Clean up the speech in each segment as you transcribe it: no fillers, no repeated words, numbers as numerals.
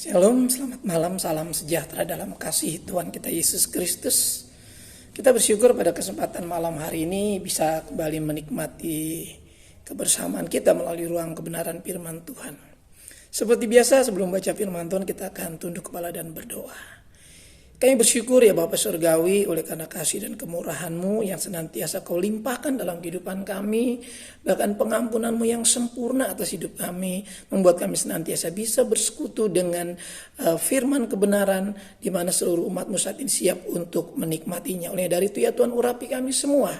Shalom, selamat malam, salam sejahtera dalam kasih Tuhan kita Yesus Kristus. Kita bersyukur pada kesempatan malam hari ini bisa kembali menikmati kebersamaan kita melalui ruang kebenaran firman Tuhan. Seperti biasa sebelum baca firman Tuhan kita akan tunduk kepala dan berdoa. Kami bersyukur ya Bapa Surgawi oleh karena kasih dan kemurahan-Mu yang senantiasa Kau limpahkan dalam kehidupan kami. Bahkan pengampunan-Mu yang sempurna atas hidup kami membuat kami senantiasa bisa bersekutu dengan firman kebenaran di mana seluruh umat-Mu saat ini siap untuk menikmatinya. Oleh dari itu ya Tuhan, urapi kami semua.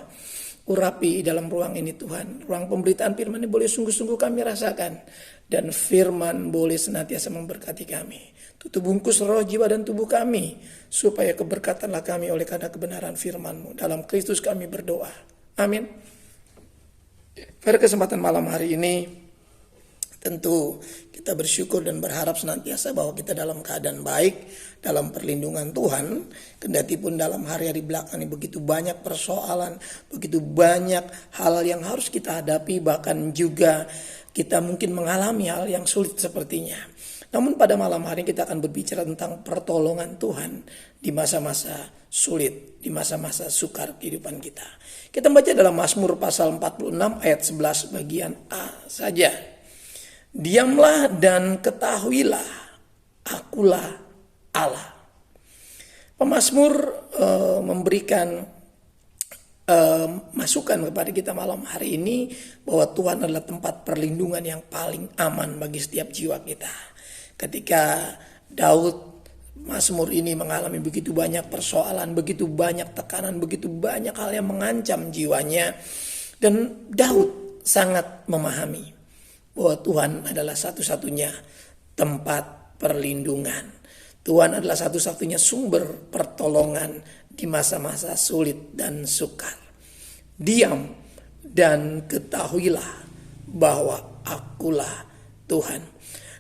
Urapi dalam ruang ini Tuhan. Ruang pemberitaan firman ini boleh sungguh-sungguh kami rasakan. Dan firman boleh senantiasa memberkati kami. Tutup bungkus roh, jiwa, dan tubuh kami. Supaya keberkatanlah kami oleh karena kebenaran firman-Mu. Dalam Kristus kami berdoa. Amin. Pada kesempatan malam hari ini, tentu kita bersyukur dan berharap senantiasa bahwa kita dalam keadaan baik, dalam perlindungan Tuhan. Kendati pun dalam hari-hari belakang ini begitu banyak persoalan, begitu banyak hal yang harus kita hadapi, bahkan juga kita mungkin mengalami hal yang sulit sepertinya. Namun pada malam hari kita akan berbicara tentang pertolongan Tuhan di masa-masa sulit, di masa-masa sukar kehidupan kita. Kita baca dalam Mazmur pasal 46 ayat 11 bagian A saja. Diamlah dan ketahuilah, akulah Allah. Pemazmur memberikan masukan kepada kita malam hari ini bahwa Tuhan adalah tempat perlindungan yang paling aman bagi setiap jiwa kita. Ketika Daud Mazmur ini mengalami begitu banyak persoalan, begitu banyak tekanan, begitu banyak hal yang mengancam jiwanya. Dan Daud sangat memahami bahwa Tuhan adalah satu-satunya tempat perlindungan. Tuhan adalah satu-satunya sumber pertolongan di masa-masa sulit dan sukar. Diam dan ketahuilah bahwa akulah Tuhan.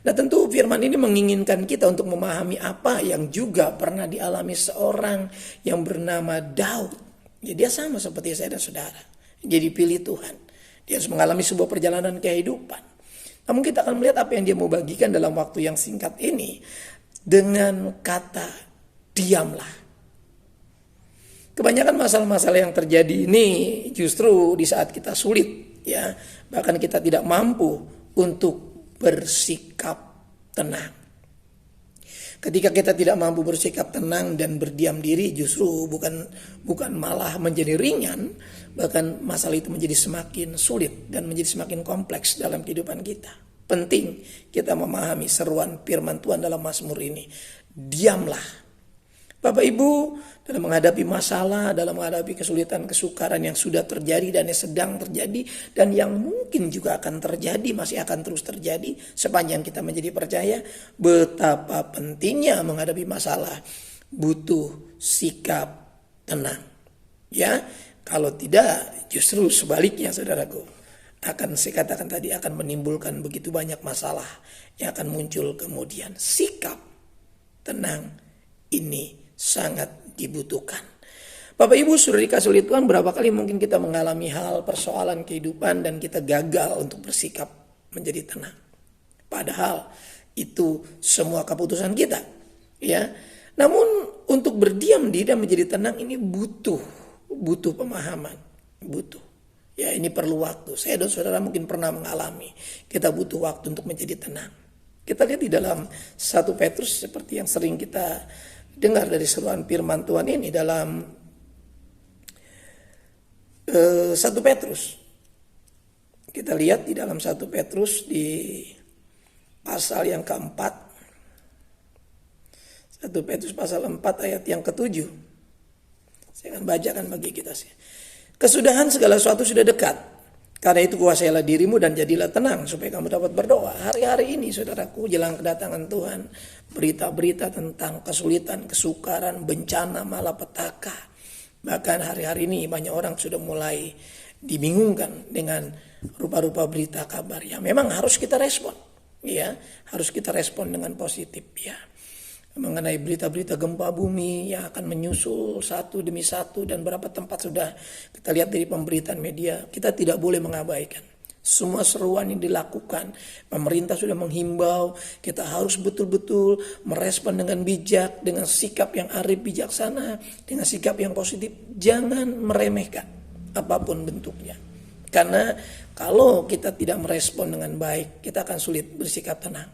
Nah tentu firman ini menginginkan kita untuk memahami apa yang juga pernah dialami seorang yang bernama Daud. Ya, dia sama seperti saya dan saudara. Dia dipilih Tuhan. Dia harus mengalami sebuah perjalanan kehidupan. Namun kita akan melihat apa yang dia mau bagikan dalam waktu yang singkat ini. Dengan kata diamlah. Kebanyakan masalah-masalah yang terjadi ini justru di saat kita sulit. Ya, bahkan kita tidak mampu untuk bersikap tenang. Ketika kita tidak mampu bersikap tenang dan berdiam diri, justru bukan malah menjadi ringan, bahkan masalah itu menjadi semakin sulit dan menjadi semakin kompleks dalam kehidupan kita. Penting kita memahami seruan firman Tuhan dalam Mazmur ini. Diamlah. Bapak Ibu, dalam menghadapi masalah, dalam menghadapi kesulitan, kesukaran yang sudah terjadi dan yang sedang terjadi, dan yang mungkin juga akan terjadi, masih akan terus terjadi sepanjang kita menjadi percaya, betapa pentingnya menghadapi masalah, butuh sikap tenang. Ya, kalau tidak justru sebaliknya saudaraku, akan saya katakan tadi akan menimbulkan begitu banyak masalah yang akan muncul kemudian. Sikap tenang ini sangat dibutuhkan. Bapak Ibu sudah dikasih oleh Tuhan, berapa kali mungkin kita mengalami hal persoalan kehidupan dan kita gagal untuk bersikap menjadi tenang. Padahal itu semua keputusan kita. Ya. Namun untuk berdiam diri dan menjadi tenang ini butuh pemahaman, butuh. Ya ini perlu waktu. Saya dan saudara mungkin pernah mengalami. Kita butuh waktu untuk menjadi tenang. Kita lihat di dalam 1 Petrus seperti yang sering kita dengar dari seruan firman Tuhan ini dalam 1 Petrus. Kita lihat di dalam 1 Petrus di pasal yang keempat. 1 Petrus pasal 4 ayat yang ke-7. Saya akan bacakan bagi kita sih. Kesudahan segala sesuatu sudah dekat. Karena itu kuasailah dirimu dan jadilah tenang supaya kamu dapat berdoa. Hari-hari ini saudaraku jelang kedatangan Tuhan, berita-berita tentang kesulitan, kesukaran, bencana, malapetaka. Bahkan hari-hari ini banyak orang sudah mulai dibingungkan dengan rupa-rupa berita kabar yang memang harus kita respon. Ya, harus kita respon dengan positif ya. Mengenai berita-berita gempa bumi yang akan menyusul satu demi satu dan berapa tempat sudah kita lihat dari pemberitaan media, kita tidak boleh mengabaikan. Semua seruan yang dilakukan, pemerintah sudah menghimbau kita harus betul-betul merespon dengan bijak, dengan sikap yang arif bijaksana, dengan sikap yang positif. Jangan meremehkan apapun bentuknya. Karena kalau kita tidak merespon dengan baik, kita akan sulit bersikap tenang.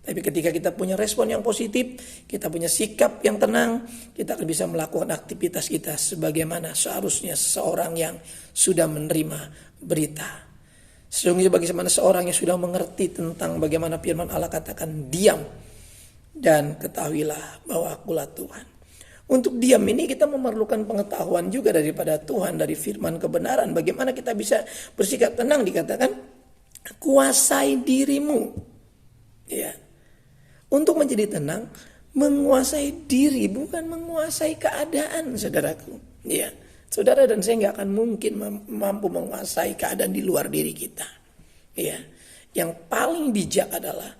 Tapi ketika kita punya respon yang positif, kita punya sikap yang tenang, kita akan bisa melakukan aktivitas kita sebagaimana seharusnya seseorang yang sudah menerima berita. Sesungguhnya bagaimana seorang yang sudah mengerti tentang bagaimana firman Allah katakan, diam dan ketahuilah bahwa akulah Tuhan. Untuk diam ini kita memerlukan pengetahuan juga daripada Tuhan, dari firman kebenaran. Bagaimana kita bisa bersikap tenang, dikatakan kuasai dirimu. Ya. Untuk menjadi tenang, menguasai diri, bukan menguasai keadaan, saudaraku. Ya. Saudara dan saya nggak akan mungkin mampu menguasai keadaan di luar diri kita. Ya, yang paling bijak adalah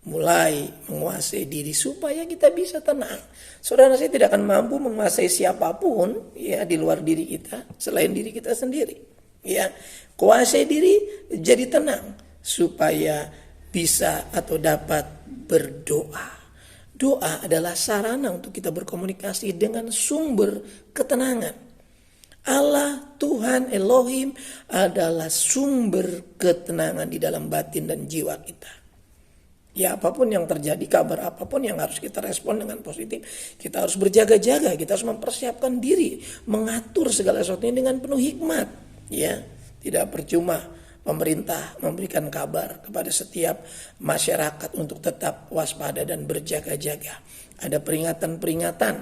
mulai menguasai diri supaya kita bisa tenang. Saudara, saya tidak akan mampu menguasai siapapun ya di luar diri kita selain diri kita sendiri. Ya, kuasai diri, jadi tenang supaya bisa atau dapat berdoa. Doa adalah sarana untuk kita berkomunikasi dengan sumber ketenangan. Allah, Tuhan, Elohim adalah sumber ketenangan di dalam batin dan jiwa kita. Ya, apapun yang terjadi, kabar apapun yang harus kita respon dengan positif, kita harus berjaga-jaga, kita harus mempersiapkan diri, mengatur segala sesuatunya dengan penuh hikmat. Ya, tidak percuma pemerintah memberikan kabar kepada setiap masyarakat untuk tetap waspada dan berjaga-jaga. Ada peringatan-peringatan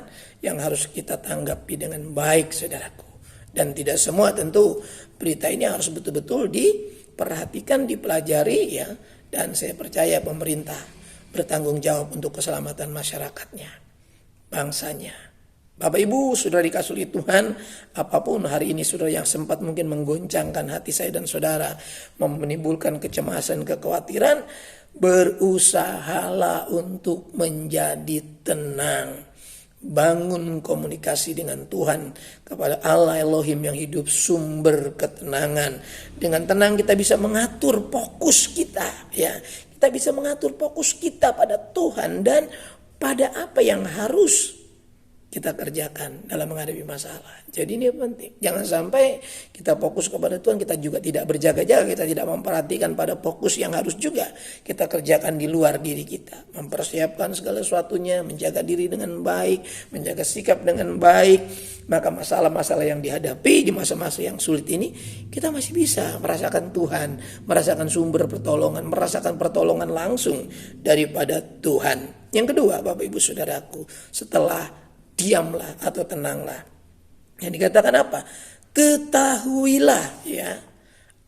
yang harus kita tanggapi dengan baik, saudaraku. Dan tidak semua tentu berita ini harus betul-betul diperhatikan, dipelajari ya. Dan saya percaya pemerintah bertanggung jawab untuk keselamatan masyarakatnya, bangsanya. Bapak Ibu, saudara dikasihi Tuhan, apapun hari ini saudara yang sempat mungkin menggoncangkan hati saya dan saudara, menimbulkan kecemasan, kekhawatiran, berusahalah untuk menjadi tenang. Bangun komunikasi dengan Tuhan, kepada Allah Elohim yang hidup, sumber ketenangan. Dengan tenang kita bisa mengatur fokus kita, ya. Kita bisa mengatur fokus kita pada Tuhan dan pada apa yang harus kita kerjakan dalam menghadapi masalah. Jadi ini penting. Jangan sampai kita fokus kepada Tuhan, kita juga tidak berjaga-jaga, kita tidak memperhatikan pada fokus yang harus juga kita kerjakan di luar diri kita. Mempersiapkan segala sesuatunya, menjaga diri dengan baik, menjaga sikap dengan baik. Maka masalah-masalah yang dihadapi di masa-masa yang sulit ini, kita masih bisa merasakan Tuhan, merasakan sumber pertolongan, merasakan pertolongan langsung daripada Tuhan. Yang kedua, Bapak Ibu Saudaraku, setelah diamlah atau tenanglah, yang dikatakan apa? Ketahuilah ya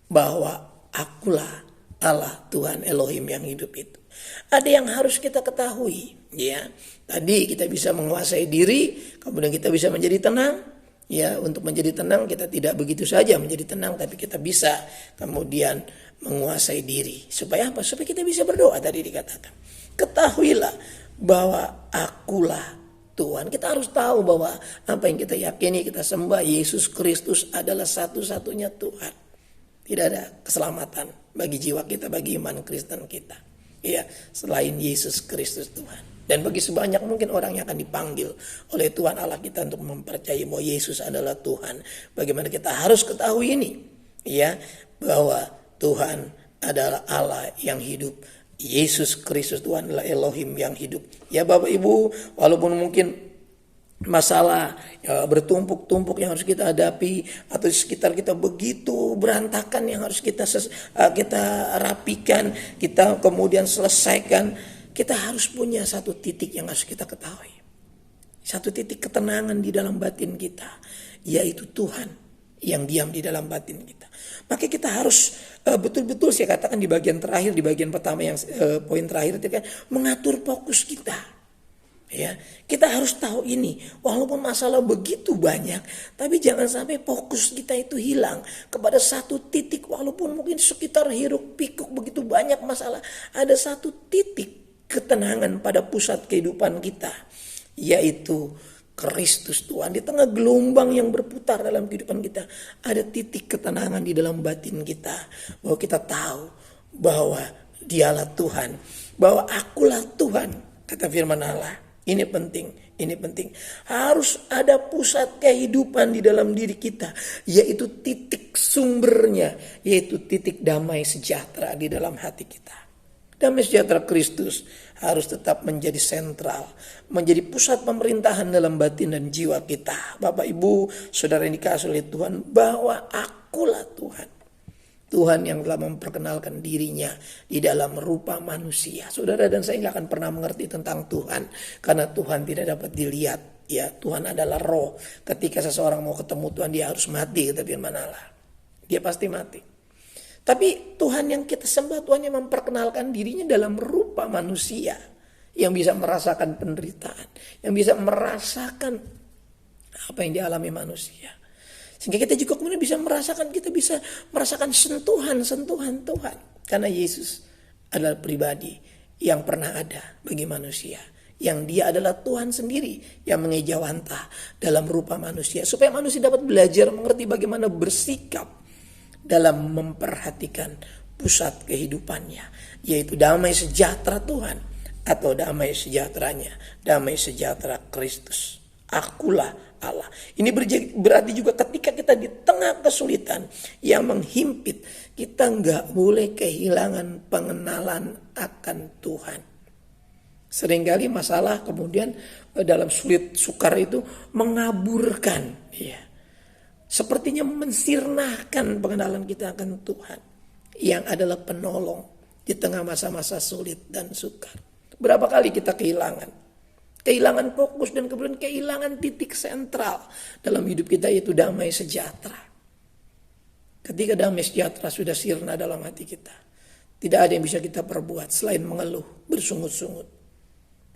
bahwa akulah Allah Tuhan Elohim yang hidup itu. Ada yang harus kita ketahui ya. Tadi kita bisa menguasai diri, kemudian kita bisa menjadi tenang. Ya, untuk menjadi tenang kita tidak begitu saja menjadi tenang, tapi kita bisa kemudian menguasai diri. Supaya apa? Supaya kita bisa berdoa, tadi dikatakan. Ketahuilah bahwa akulah Tuhan. Kita harus tahu bahwa apa yang kita yakini, kita sembah, Yesus Kristus adalah satu-satunya Tuhan. Tidak ada keselamatan bagi jiwa kita, bagi iman Kristen kita. Ya, selain Yesus Kristus Tuhan. Dan bagi sebanyak mungkin orang yang akan dipanggil oleh Tuhan Allah kita untuk mempercayai bahwa Yesus adalah Tuhan. Bagaimana kita harus ketahui ini, ya, bahwa Tuhan adalah Allah yang hidup. Yesus Kristus Tuhan adalah Elohim yang hidup. Ya Bapak Ibu, walaupun mungkin masalah ya, bertumpuk-tumpuk yang harus kita hadapi, atau di sekitar kita begitu berantakan yang harus kita rapikan, kita kemudian selesaikan, kita harus punya satu titik yang harus kita ketahui. Satu titik ketenangan di dalam batin kita, yaitu Tuhan yang diam di dalam batin kita. Maka kita harus betul-betul, saya katakan di bagian terakhir, di bagian pertama yang poin terakhir itu kan mengatur fokus kita. Ya, kita harus tahu ini, walaupun masalah begitu banyak, tapi jangan sampai fokus kita itu hilang kepada satu titik. Walaupun mungkin sekitar hiruk pikuk begitu banyak masalah, ada satu titik ketenangan pada pusat kehidupan kita, yaitu Kristus Tuhan. Di tengah gelombang yang berputar dalam kehidupan kita, ada titik ketenangan di dalam batin kita. Bahwa kita tahu bahwa Dialah Tuhan. Bahwa akulah Tuhan, kata firman Allah. Ini penting, ini penting. Harus ada pusat kehidupan di dalam diri kita, yaitu titik sumbernya, yaitu titik damai sejahtera di dalam hati kita. Damai sejahtera Kristus harus tetap menjadi sentral, menjadi pusat pemerintahan dalam batin dan jiwa kita. Bapak, Ibu, saudara yang dikasihi oleh Tuhan, bahwa akulah Tuhan. Tuhan yang telah memperkenalkan dirinya di dalam rupa manusia. Saudara dan saya nggak akan pernah mengerti tentang Tuhan, karena Tuhan tidak dapat dilihat. Ya, Tuhan adalah roh. Ketika seseorang mau ketemu Tuhan, dia harus mati, kata firman Allah. Dia pasti mati. Tapi Tuhan yang kita sembah, Tuhan yang memperkenalkan dirinya dalam rupa manusia, yang bisa merasakan penderitaan, yang bisa merasakan apa yang dialami manusia. Sehingga kita juga kemudian bisa merasakan sentuhan-sentuhan Tuhan. Karena Yesus adalah pribadi yang pernah ada bagi manusia. Yang dia adalah Tuhan sendiri yang mengejawantah dalam rupa manusia. Supaya manusia dapat belajar mengerti bagaimana bersikap dalam memperhatikan pusat kehidupannya. Yaitu damai sejahtera Tuhan atau damai sejahteranya. Damai sejahtera Kristus. Akulah Allah. Ini berarti juga ketika kita di tengah kesulitan yang menghimpit, kita nggak boleh kehilangan pengenalan akan Tuhan. Seringkali masalah kemudian dalam sulit sukar itu mengaburkan, ya, sepertinya mensirnahkan pengenalan kita akan Tuhan yang adalah penolong di tengah masa-masa sulit dan sukar. Berapa kali kita kehilangan fokus dan kemudian kehilangan titik sentral dalam hidup kita, yaitu damai sejahtera. Ketika damai sejahtera sudah sirna dalam hati kita, tidak ada yang bisa kita perbuat selain mengeluh, bersungut-sungut.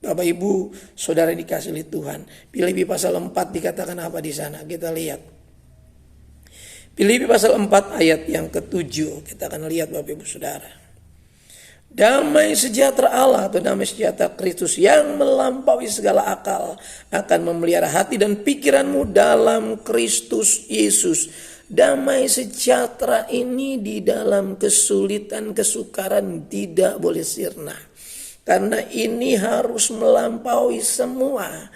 Bapak, Ibu, saudara yang dikasihi oleh Tuhan, Filipi pasal 4 dikatakan apa di sana? Kita lihat. Filipi pasal 4 ayat yang ke-7, kita akan lihat Bapak, Ibu, saudara. Damai sejahtera Allah atau damai sejahtera Kristus yang melampaui segala akal akan memelihara hati dan pikiranmu dalam Kristus Yesus. Damai sejahtera ini di dalam kesulitan, kesukaran tidak boleh sirna. Karena ini harus melampaui semua.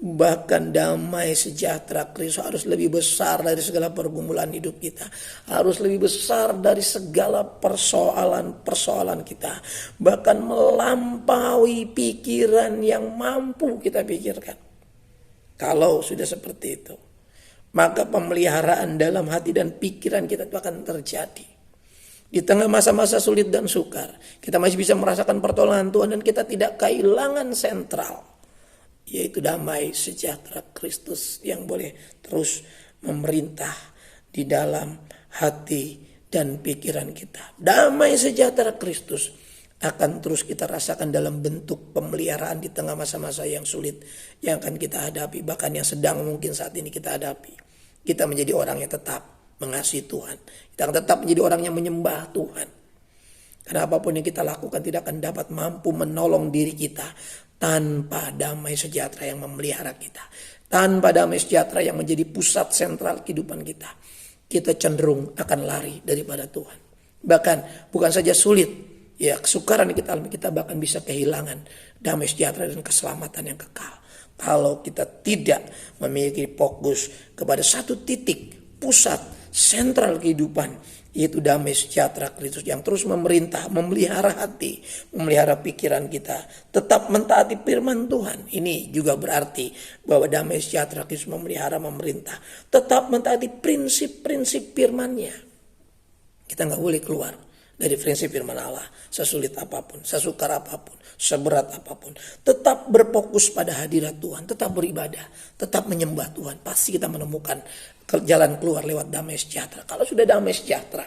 Bahkan damai sejahtera Kristus harus lebih besar dari segala pergumulan hidup kita. Harus lebih besar dari segala persoalan-persoalan kita. Bahkan melampaui pikiran yang mampu kita pikirkan. Kalau sudah seperti itu, maka pemeliharaan dalam hati dan pikiran kita itu akan terjadi. Di tengah masa-masa sulit dan sukar, kita masih bisa merasakan pertolongan Tuhan dan kita tidak kehilangan sentral, yaitu damai sejahtera Kristus yang boleh terus memerintah di dalam hati dan pikiran kita. Damai sejahtera Kristus akan terus kita rasakan dalam bentuk pemeliharaan di tengah masa-masa yang sulit yang akan kita hadapi, bahkan yang sedang mungkin saat ini kita hadapi. Kita menjadi orang yang tetap mengasihi Tuhan. Kita akan tetap menjadi orang yang menyembah Tuhan. Karena apapun yang kita lakukan tidak akan dapat mampu menolong diri kita tanpa damai sejahtera yang memelihara kita. Tanpa damai sejahtera yang menjadi pusat sentral kehidupan kita. Kita cenderung akan lari daripada Tuhan. Bahkan bukan saja sulit, ya, kesukaran yang kita alami, kita bahkan bisa kehilangan damai sejahtera dan keselamatan yang kekal. Kalau kita tidak memiliki fokus kepada satu titik pusat sentral kehidupan, yaitu damai sejahtera Kristus yang terus memerintah, memelihara hati, memelihara pikiran kita, tetap mentaati firman Tuhan. Ini juga berarti bahwa damai sejahtera Kristus memelihara, memerintah, tetap mentaati prinsip-prinsip firman-Nya. Kita nggak boleh keluar dari prinsip firman Allah, sesulit apapun, sesukar apapun, seberat apapun. Tetap berfokus pada hadirat Tuhan, tetap beribadah, tetap menyembah Tuhan. Pasti kita menemukan jalan keluar lewat damai sejahtera. Kalau sudah damai sejahtera,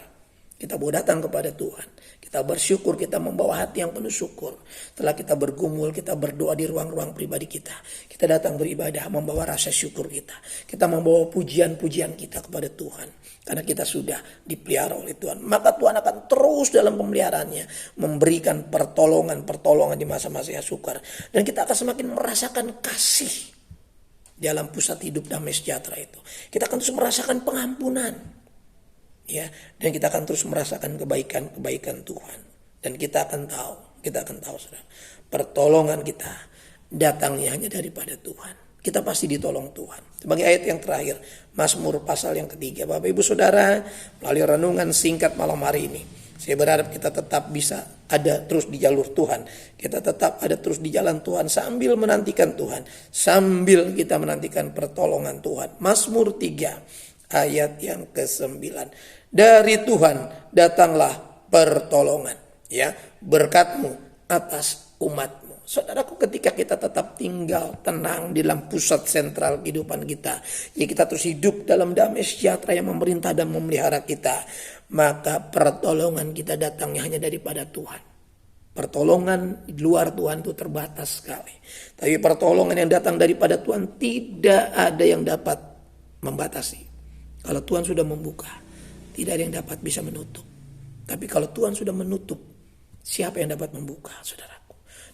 kita bawa datang kepada Tuhan. Kita bersyukur, kita membawa hati yang penuh syukur. Setelah kita bergumul, kita berdoa di ruang-ruang pribadi kita. Kita datang beribadah, membawa rasa syukur kita. Kita membawa pujian-pujian kita kepada Tuhan. Karena kita sudah dipelihara oleh Tuhan. Maka Tuhan akan terus dalam pemeliharaannya memberikan pertolongan-pertolongan di masa-masa yang sukar. Dan kita akan semakin merasakan kasih di dalam pusat hidup damai sejahtera itu. Kita akan terus merasakan pengampunan. Ya, dan kita akan terus merasakan kebaikan-kebaikan Tuhan. Dan kita akan tahu Saudara, pertolongan kita datangnya hanya daripada Tuhan. Kita pasti ditolong Tuhan. Sebagai ayat yang terakhir, Mazmur pasal yang ketiga. Bapak Ibu Saudara, melalui renungan singkat malam hari ini, saya berharap kita tetap bisa ada terus di jalur Tuhan. Kita tetap ada terus di jalan Tuhan sambil menantikan Tuhan. Sambil kita menantikan pertolongan Tuhan. Mazmur 3 ayat yang ke-9. Dari Tuhan datanglah pertolongan. Ya, berkat-Mu atas umat-Mu. Saudaraku, ketika kita tetap tinggal tenang di dalam pusat sentral kehidupan kita, ya kita terus hidup dalam damai sejahtera yang memerintah dan memelihara kita, maka pertolongan kita datangnya hanya daripada Tuhan. Pertolongan di luar Tuhan itu terbatas sekali. Tapi pertolongan yang datang daripada Tuhan tidak ada yang dapat membatasi. Kalau Tuhan sudah membuka, tidak ada yang dapat bisa menutup. Tapi kalau Tuhan sudah menutup, siapa yang dapat membuka, saudaraku?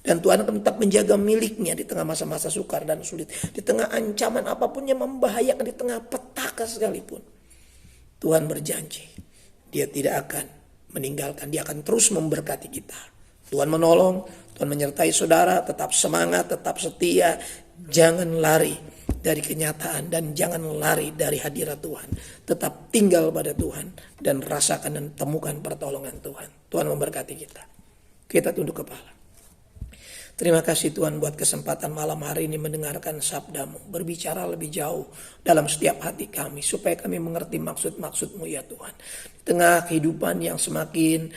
Dan Tuhan akan tetap menjaga miliknya di tengah masa-masa sukar dan sulit. Di tengah ancaman apapun yang membahayakan, di tengah petaka sekalipun. Tuhan berjanji, Dia tidak akan meninggalkan, Dia akan terus memberkati kita. Tuhan menolong, Tuhan menyertai saudara, tetap semangat, tetap setia. Jangan lari dari kenyataan dan jangan lari dari hadirat Tuhan. Tetap tinggal pada Tuhan dan rasakan dan temukan pertolongan Tuhan. Tuhan memberkati kita. Kita tunduk kepala. Terima kasih Tuhan buat kesempatan malam hari ini mendengarkan sabda-Mu. Berbicara lebih jauh dalam setiap hati kami. Supaya kami mengerti maksud-maksud-Mu ya Tuhan. Di tengah kehidupan yang semakin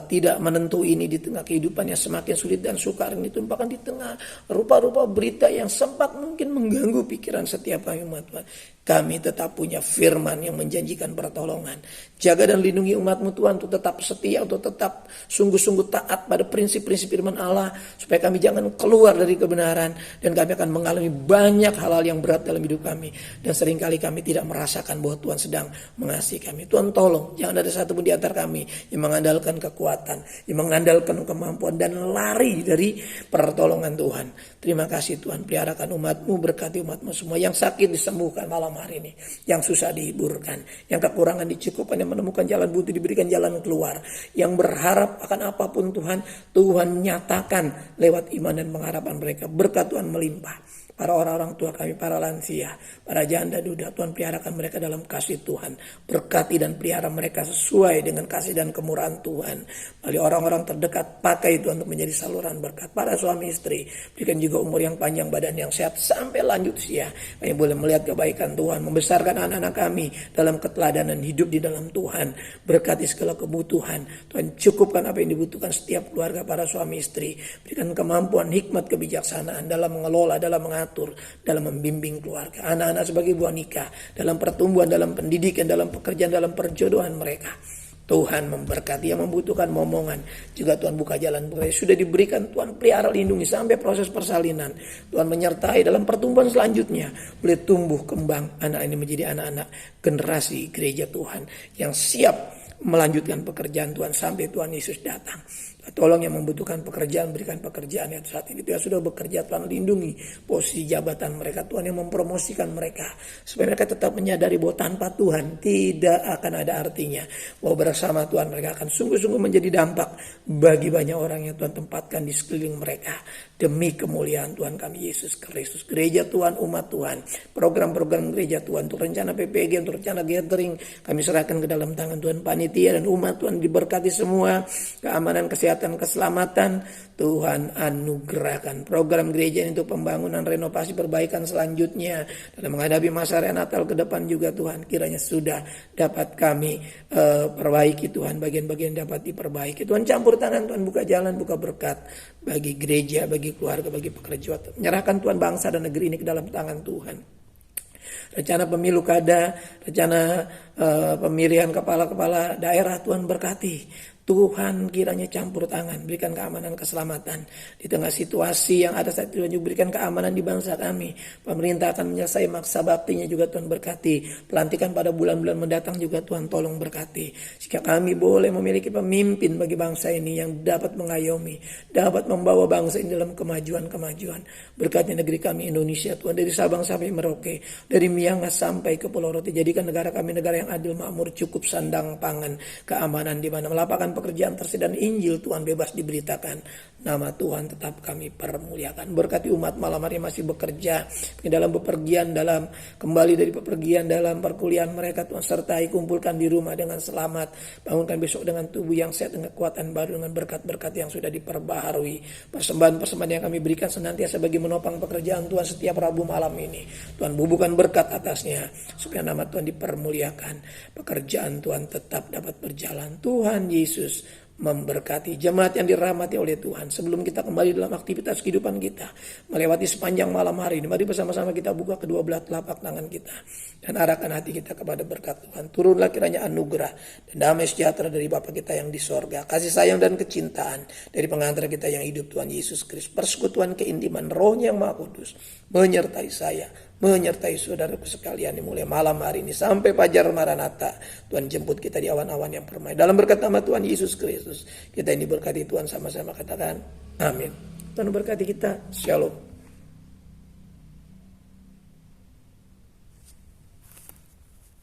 tidak menentu ini. Di tengah kehidupan yang semakin sulit dan sukar ini. Bahkan di tengah rupa-rupa berita yang sempat mungkin mengganggu pikiran setiap kami umat Tuhan. Kami tetap punya firman yang menjanjikan pertolongan. Jaga dan lindungi umat-Mu Tuhan untuk tetap setia, untuk tetap sungguh-sungguh taat pada prinsip-prinsip firman Allah. Supaya kami jangan keluar dari kebenaran. Dan kami akan mengalami banyak hal-hal yang berat dalam hidup kami. Dan seringkali kami tidak merasakan bahwa Tuhan sedang mengasihi kami. Tuhan tolong, jangan ada satu pun di antara kami yang mengandalkan kekuatan, yang mengandalkan kemampuan dan lari dari pertolongan Tuhan. Terima kasih Tuhan, peliharakan umat-Mu, berkati umat-Mu semua. Yang sakit disembuhkan malam hari ini, yang susah dihiburkan, yang kekurangan dicukupkan, yang menemukan jalan buntu diberikan jalan keluar, yang berharap akan apapun Tuhan, Tuhan nyatakan lewat iman dan pengharapan mereka. Berkat Tuhan melimpah. Para orang-orang tua kami, para lansia, para janda duda, Tuhan peliharakan mereka dalam kasih Tuhan. Berkati dan pelihara mereka sesuai dengan kasih dan kemurahan Tuhan. Melalui orang-orang terdekat, pakai Tuhan untuk menjadi saluran berkat. Para suami istri, berikan juga umur yang panjang, badan yang sehat, sampai lanjut usia. Kami boleh melihat kebaikan Tuhan, membesarkan anak-anak kami dalam keteladanan hidup di dalam Tuhan. Berkati segala kebutuhan. Tuhan cukupkan apa yang dibutuhkan setiap keluarga, para suami istri. Berikan kemampuan, hikmat, kebijaksanaan dalam mengelola, dalam mengatur, dalam membimbing keluarga, anak-anak sebagai buah nikah, dalam pertumbuhan, dalam pendidikan, dalam pekerjaan, dalam perjodohan mereka. Tuhan memberkati yang membutuhkan momongan. Juga Tuhan buka jalan. Sudah diberikan Tuhan pelihara lindungi sampai proses persalinan. Tuhan menyertai dalam pertumbuhan selanjutnya. Boleh tumbuh kembang anak ini menjadi anak-anak generasi gereja Tuhan yang siap melanjutkan pekerjaan Tuhan sampai Tuhan Yesus datang. Tolong yang membutuhkan pekerjaan, berikan pekerjaan yang saat ini. Tuhan sudah bekerja, Tuhan lindungi posisi jabatan mereka. Tuhan yang mempromosikan mereka. Supaya mereka tetap menyadari bahwa tanpa Tuhan tidak akan ada artinya. Bahwa bersama Tuhan mereka akan sungguh-sungguh menjadi dampak bagi banyak orang yang Tuhan tempatkan di sekeliling mereka. Demi kemuliaan Tuhan kami Yesus Kristus. Gereja Tuhan, umat Tuhan. Program-program gereja Tuhan. Untuk rencana PPG, untuk rencana gathering. Kami serahkan ke dalam tangan Tuhan. Panitia dan umat Tuhan diberkati semua. Keamanan, kesehatan, keselamatan. Tuhan anugerahkan program gereja untuk pembangunan, renovasi, perbaikan selanjutnya. Dalam menghadapi masa raya Natal ke depan juga Tuhan. Kiranya sudah dapat kami perbaiki Tuhan. Bagian-bagian dapat diperbaiki. Tuhan campur tangan, Tuhan buka jalan, buka berkat. Bagi gereja, bagi keluarga, bagi pekerja. Menyerahkan Tuhan bangsa dan negeri ini ke dalam tangan Tuhan. Rencana pemilu kada, rencana pemilihan kepala-kepala daerah Tuhan berkati. Tuhan kiranya campur tangan, berikan keamanan, keselamatan di tengah situasi yang ada saat itu. Juga berikan keamanan di bangsa kami. Pemerintah akan menyelesaikan maksa baktinya juga Tuhan berkati. Pelantikan pada bulan-bulan mendatang juga Tuhan tolong berkati. Jika kami boleh memiliki pemimpin bagi bangsa ini yang dapat mengayomi, dapat membawa bangsa ini dalam kemajuan-kemajuan. Berkati negeri kami Indonesia Tuhan, dari Sabang sampai Merauke, dari Miangas sampai ke Pulau Rote. Jadikan negara kami negara yang adil, makmur, cukup, sandang pangan, keamanan di mana melakukan pekerjaan tersedia dan Injil Tuhan bebas diberitakan. Nama Tuhan tetap kami permuliakan. Berkati umat malam hari masih bekerja dalam bepergian, dalam kembali dari bepergian, dalam perkuliahan mereka Tuhan sertai, kumpulkan di rumah dengan selamat, bangunkan besok dengan tubuh yang sehat, dengan kekuatan baru, dengan berkat-berkat yang sudah diperbaharui. Persembahan-persembahan yang kami berikan senantiasa bagi menopang pekerjaan Tuhan setiap Rabu malam ini. Tuhan bubuhkan berkat atasnya supaya nama Tuhan dipermuliakan, pekerjaan Tuhan tetap dapat berjalan. Tuhan Yesus memberkati jemaat yang dirahmati oleh Tuhan. Sebelum kita kembali dalam aktivitas kehidupan kita, melewati sepanjang malam hari ini, mari bersama-sama kita buka kedua belah telapak tangan kita dan arahkan hati kita kepada berkat Tuhan. Turunlah kiranya anugerah dan damai sejahtera dari Bapa kita yang di sorga, kasih sayang dan kecintaan dari pengantar kita yang hidup, Tuhan Yesus Kristus, persekutuan keintiman Roh-Nya yang Maha Kudus menyertai saya, menyertai saudaraku sekalian mulai malam hari ini sampai fajar Maranatha. Tuhan jemput kita di awan-awan yang permai. Dalam berkat nama Tuhan Yesus Kristus, kita ini berkati Tuhan, sama-sama katakan amin. Tuhan berkati kita. Shalom.